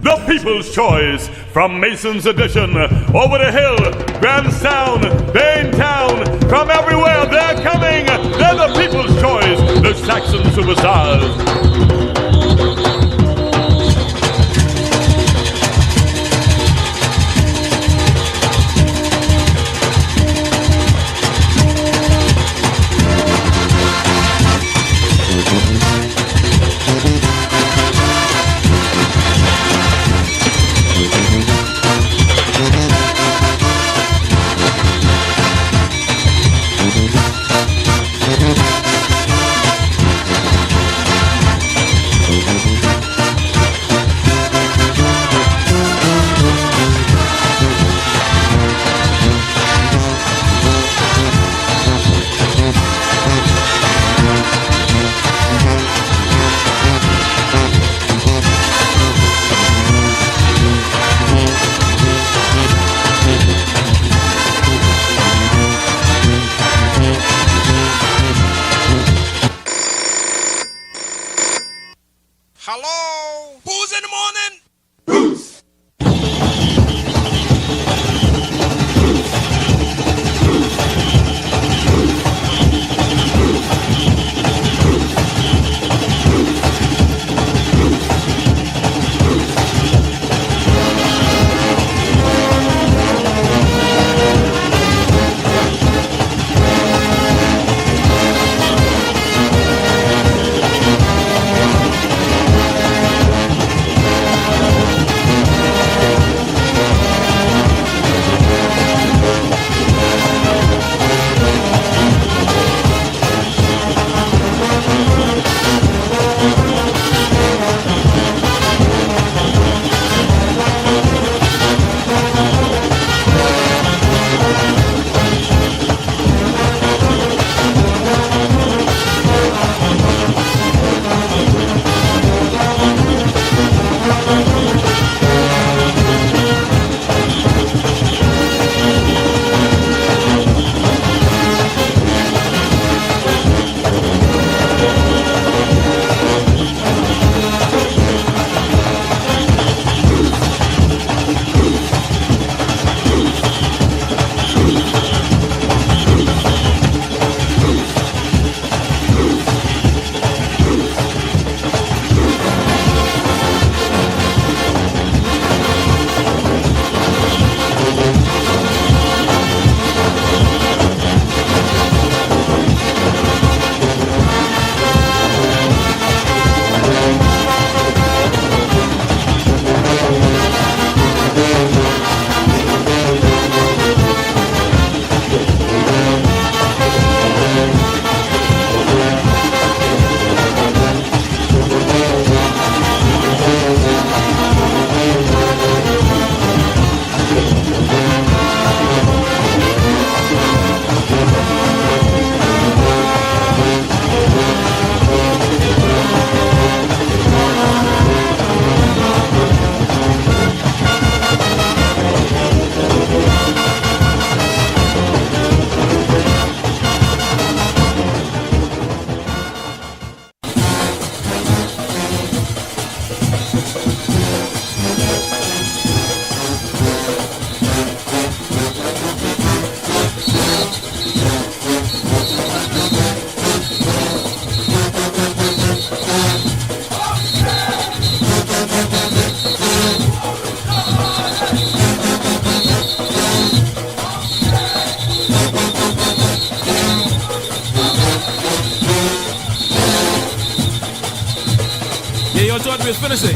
The People's Choice. From Mason's Edition, over the hill, Grandstown, Bain Town, from everywhere they're coming. They're the People's Choice, the Saxon Superstars. Hello? Who's in the morning? Boots! Yo, George, we're finishing.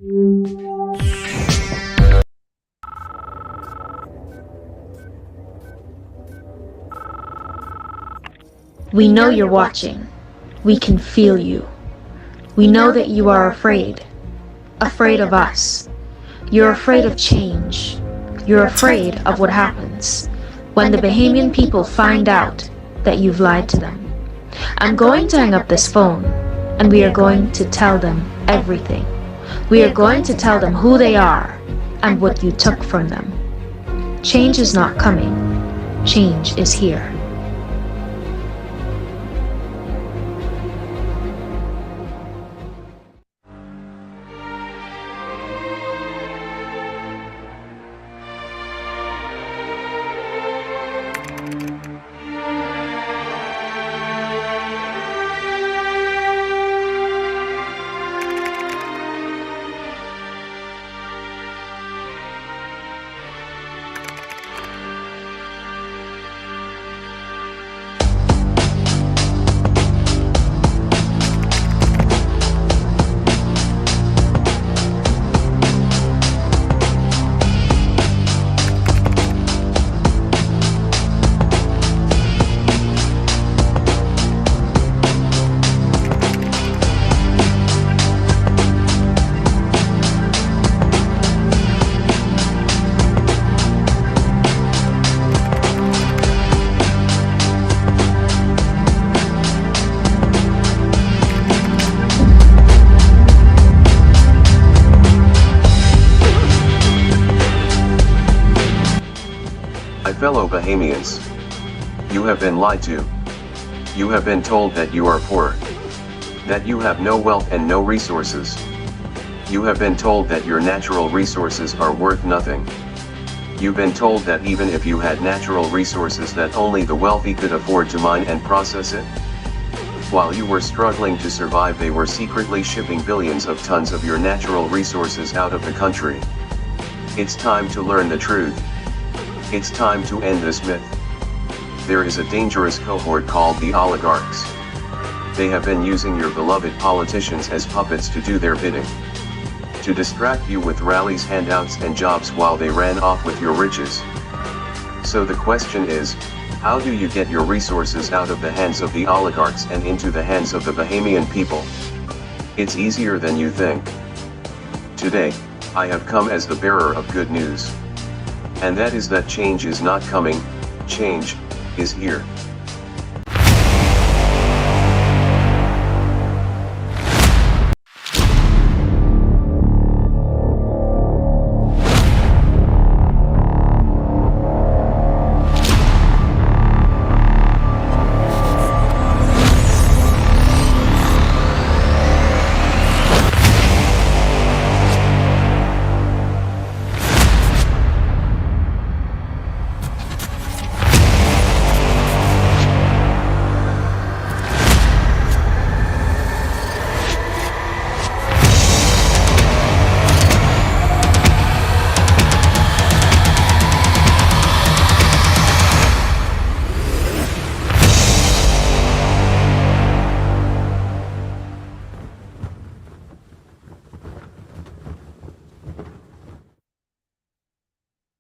We know you're watching. We can feel you. We know that you are afraid. Afraid of us. You're afraid of change. You're afraid of what happens when the Bahamian people find out that you've lied to them. I'm going to hang up this phone, and we are going to tell them everything. We are going to tell them who they are and what you took from them. Change is not coming. Change is here. Fellow Bahamians, you have been lied to. You have been told that you are poor, that you have no wealth and no resources. You have been told that your natural resources are worth nothing. You've been told that even if you had natural resources that only the wealthy could afford to mine and process it. While you were struggling to survive, they were secretly shipping billions of tons of your natural resources out of the country. It's time to learn the truth. It's time to end this myth. There is a dangerous cohort called the oligarchs. They have been using your beloved politicians as puppets to do their bidding. To distract you with rallies, handouts and jobs while they ran off with your riches. So the question is, how do you get your resources out of the hands of the oligarchs and into the hands of the Bahamian people? It's easier than you think. Today, I have come as the bearer of good news. And that is that change is not coming, change is here.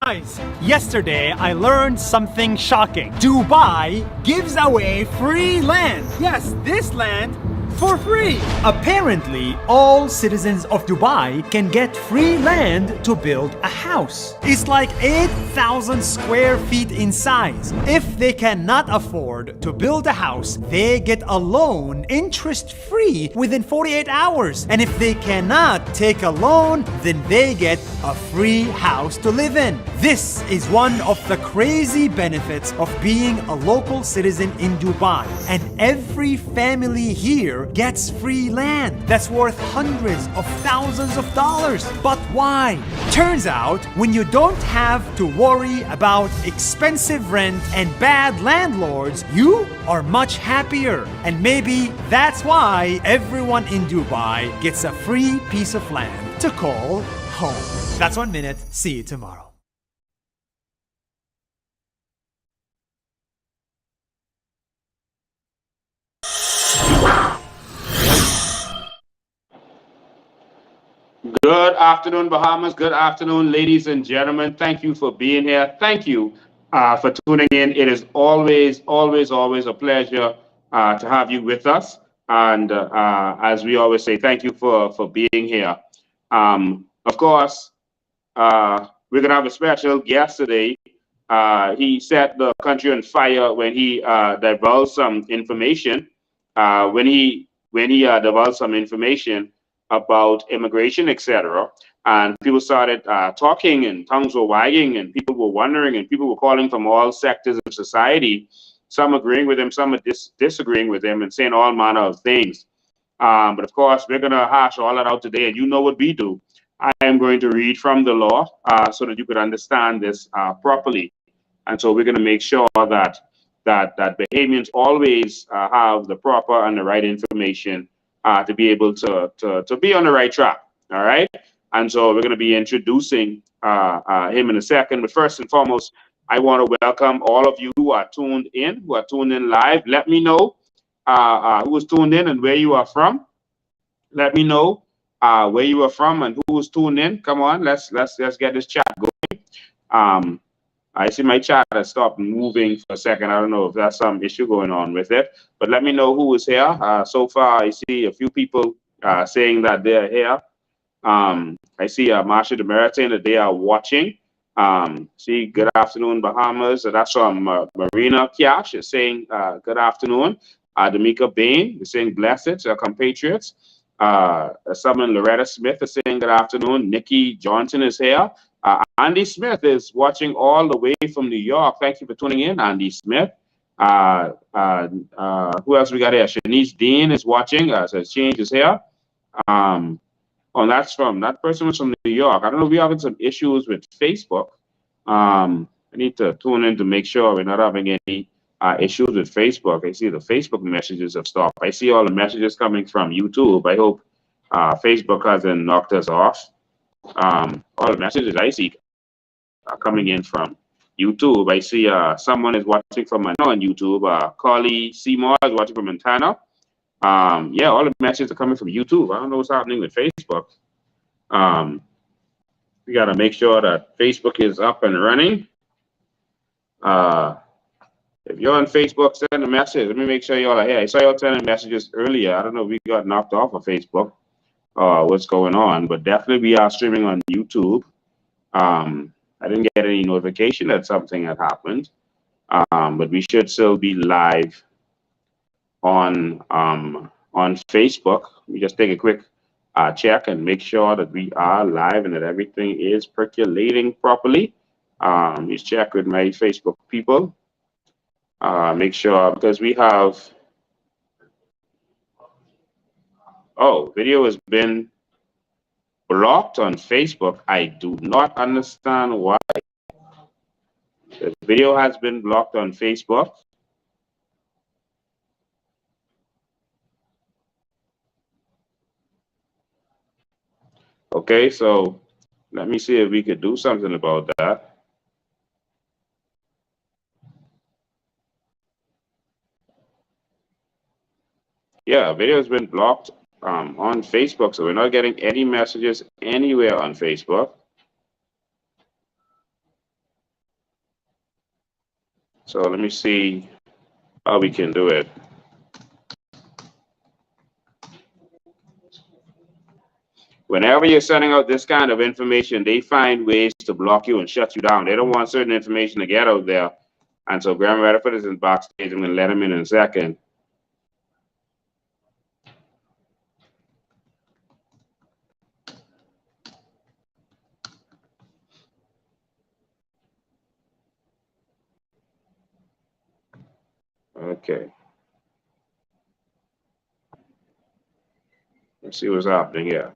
Guys, yesterday I learned something shocking. Dubai gives away free land. Yes, this land for free. Apparently, all citizens of Dubai can get free land to build a house. It's like 8,000 square feet in size. If they cannot afford to build a house, they get a loan interest-free within 48 hours. And if they cannot take a loan, then they get a free house to live in. This is one of the crazy benefits of being a local citizen in Dubai. And every family here gets free land that's worth hundreds of thousands of dollars. But why? Turns out, when you don't have to worry about expensive rent and bad landlords, you are much happier. And maybe that's why everyone in Dubai gets a free piece of land to call home. That's 1 minute. See you tomorrow. Good afternoon, Bahamas. Good afternoon, ladies and gentlemen. Thank you for being here. Thank you for tuning in. It is always, always, always a pleasure to have you with us. And as we always say, thank you for being here. Of course, we're going to have a special guest today. He set the country on fire when he divulged some information. When he divulged some information about immigration, etc. And people started talking, and tongues were wagging, and people were wondering, and people were calling from all sectors of society, some agreeing with him, some disagreeing with him, and saying all manner of things. But of course, we're going to hash all that out today, and you know what we do. I am going to read from the law so that you could understand this properly. And so we're going to make sure that Bahamians always have the proper and the right information to be able to be on the right track. All right. And so we're going to be introducing him in a second. But first and foremost, I want to welcome all of you who are tuned in live. Let me know who is tuned in and where you are from. Let me know where you are from and who is tuned in. Come on, let's get this chat going. I see my chat has stopped moving for a second. I don't know if that's some issue going on with it, but let me know who is here. So far, I see a few people saying that they're here. I see Marsha Demerita saying that they are watching. See, good afternoon, Bahamas. That's from Marina Kiash is saying good afternoon. Damika Bain is saying blessed, compatriots. Someone Loretta Smith is saying good afternoon. Nikki Johnson is here. Andy Smith is watching all the way from New York. Thank you for tuning in, Andy Smith. Who else we got here? Shanice Dean is watching. Says Change is here. That person was from New York. I don't know if we're having some issues with Facebook. I need to tune in to make sure we're not having any issues with Facebook. I see the Facebook messages have stopped. I see all the messages coming from YouTube. I hope Facebook hasn't knocked us off. All the messages I see are coming in from YouTube. I see someone is watching from Montana on YouTube. Carly Seymour is watching from Montana. Yeah, all the messages are coming from YouTube. I don't know what's happening with Facebook. We got to make sure that Facebook is up and running. If you're on Facebook, send a message. Let me make sure y'all are here. I saw y'all sending messages earlier. I don't know if we got knocked off of Facebook. What's going on, but definitely we are streaming on YouTube. I didn't get any notification that something had happened, but we should still be live on Facebook. We just take a quick check and make sure that we are live and that everything is percolating properly. Just check with my Facebook people. Make sure, because we have video has been blocked on Facebook. I do not understand why. The video has been blocked on Facebook. Okay, so let me see if we could do something about that. Yeah, video has been blocked on Facebook, so we're not getting any messages anywhere on Facebook. So let me see how we can do it. Whenever you're sending out this kind of information, they find ways to block you and shut you down. They don't want certain information to get out there. And so Graham Weatherford is in backstage. I'm going to let him in a second. Okay. Let's see what's happening here.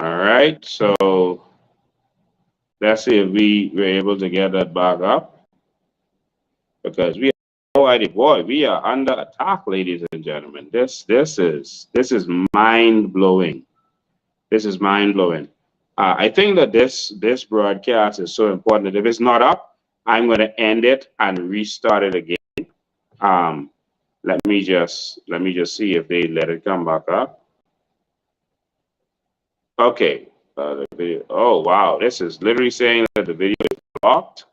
All right, so let's see if we were able to get that back up, because we have no idea. Boy, we are under attack, ladies and gentlemen. This is mind blowing. This is mind blowing. I think that this broadcast is so important that if it's not up, I'm going to end it and restart it again. Um, let me just see if they let it come back up. Okay. The video. Oh wow, this is literally saying that the video is blocked.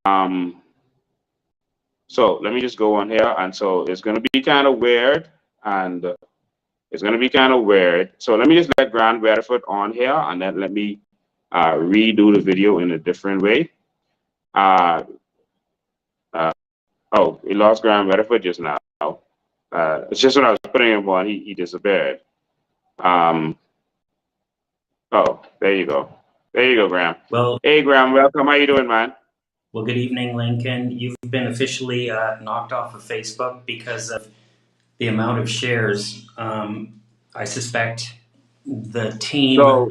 Um, so let me just go on here, and so it's going to be kind of weird, and it's going to be kind of weird. So let me just let Grand Weatherford on here, and then let me redo the video in a different way. Oh, we lost Grand Weatherford just now. It's just when I was putting him on, he disappeared. Oh, there you go. There you go, Graham. Well, hey, Graham, welcome. How you doing, man? well, good evening, Lincoln. You've been officially knocked off of Facebook because of the amount of shares. I suspect the team So,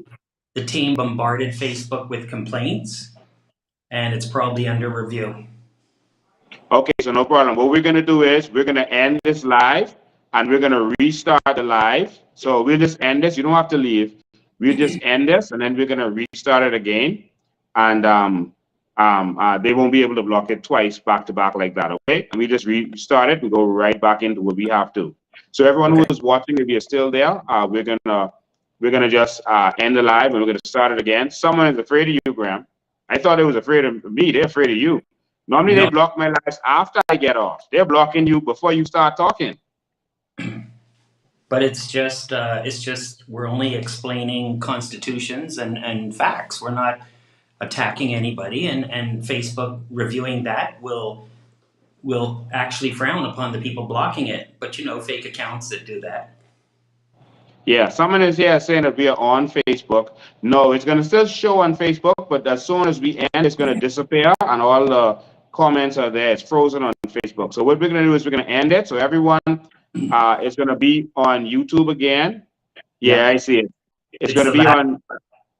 bombarded Facebook with complaints, and it's probably under review. okay, so no problem. What we're going to do is we're going to end this live, and we're going to restart the live. So we'll just end this. You don't have to leave. We'll just end this, and then we're going to restart it again. And they won't be able to block it twice back to back like that, okay? And we just restart it and go right back into what we have to. So everyone Okay. who's watching, if you're still there, we're gonna just end the live, and we're gonna start it again. Someone is afraid of you, Graham. I thought they was afraid of me. They're afraid of you. Normally they No, block my lives after I get off. They're blocking you before you start talking. but it's just we're only explaining constitutions and facts. We're not attacking anybody, and Facebook reviewing that will actually frown upon the people blocking it. But you know, fake accounts that do that. Yeah, someone is here saying that we are on Facebook. No, it's going to still show on Facebook, but as soon as we end, it's going to disappear, and all the comments are there. It's frozen on Facebook. So what we're going to do is we're going to end it. So everyone is going to be on YouTube again. Yeah, Yep. I see it. It's It's going to the be last. on.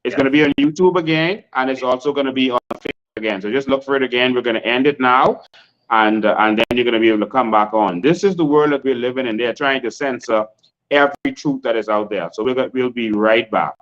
It's Yep. going to be on YouTube again, and it's also going to be on Facebook again. So just look for it again. We're going to end it now, and then you're going to be able to come back on. This is the world that we're living in. They're trying to censor every truth that is out there. So we'll be right back.